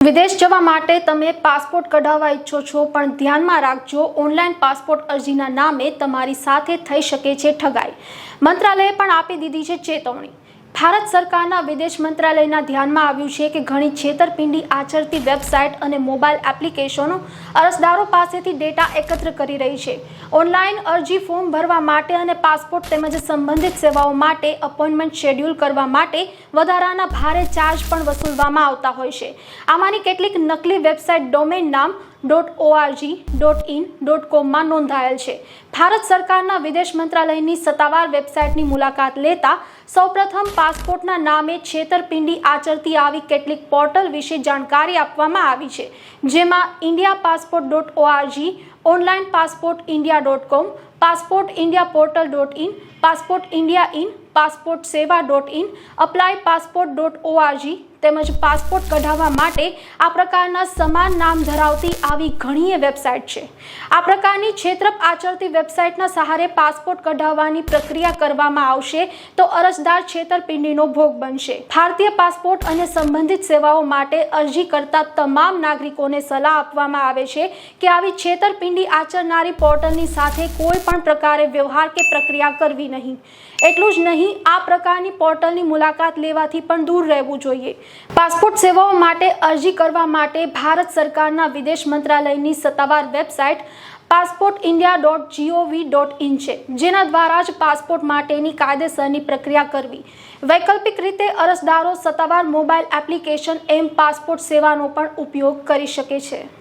વિદેશ જવા માટે તમે પાસપોર્ટ કઢાવવા ઈચ્છો છો, પણ ધ્યાનમાં રાખજો, ઓનલાઈન પાસપોર્ટ અરજીના નામે તમારી સાથે થઈ શકે છે ઠગાઈ. મંત્રાલયે પણ આપી દીધી છે ચેતવણી. ભારત સરકારના વિદેશ મંત્રાલયના ધ્યાનમાં આવ્યું છે કે ઘણી છેતરપિંડી આચરતી વેબસાઇટ અને મોબાઈલ એપ્લિકેશનો અરજદારો પાસેથી ડેટા એકત્ર કરી રહી છે. ઓનલાઈન અરજી ફોર્મ ભરવા માટે અને પાસપોર્ટ તેમજ સંબંધિત સેવાઓ માટે અપોઇન્ટમેન્ટ શેડ્યુલ કરવા માટે વધારાના ભારે ચાર્જ પણ વસૂલવામાં આવતા હોય છે. આમાંની કેટલીક નકલી વેબસાઇટ ડોમેન નામ .org.in.com માં નોંધાયેલ છે. ભારત સરકારના વિદેશ મંત્રાલયની સત્તાવાર વેબસાઇટની મુલાકાત લેતા સૌપ્રથમ પાસપોર્ટના નામે છેતરપિંડી આચરતી આવી કેટલીક પોર્ટલ વિશે જાણકારી આપવામાં આવી છે, જેમાં indiaPassport.org, online passport india.com, passport India પોર્ટલ.in, પાસપોર્ટ ઇન્ડિયા ઇન, પાસપોર્ટ સેવા.in, અપ્લાય પાસપોર્ટ.org તેમજ પાસપોર્ટ કઢાવવા માટે આ પ્રકારના સમાન નામ ધરાવતી આવી ઘણી વેબસાઇટ છે. આ પ્રકારની છેતરપ આચરતી વેબસાઇટના સહારે પાસપોર્ટ કઢાવવાની પ્રક્રિયા કરવામાં આવશે તો અરજદાર છેતરપિંડીનો ભોગ બનશે. ભારતીય પાસપોર્ટ અને સંબંધિત સેવાઓ માટે અરજી કરતા તમામ નાગરિકોને સલાહ આપવામાં આવે છે કે આવી છેતરપિંડી આચરનારી પોર્ટલની સાથે કોઈ પણ પ્રકારે વ્યવહાર કે પ્રક્રિયા કરવી નહીં. એટલું જ નહીં, આ પ્રકારની પોર્ટલની મુલાકાત લેવાથી પણ દૂર રહેવું જોઈએ. પાસપોર્ટ સેવાઓ માટે અરજી કરવા માટે ભારત સરકારના વિદેશ મંત્રાલયની સત્તાવાર વેબસાઇટ passportindia.gov.in છે, જેના દ્વારા જ પાસપોર્ટ માટેની કાયદેસરની પ્રક્રિયા કરવી. વૈકલ્પિક રીતે અરજદારો સત્તાવાર મોબાઈલ એપ્લિકેશન એમ પાસપોર્ટ સેવાનો પણ ઉપયોગ કરી શકે છે.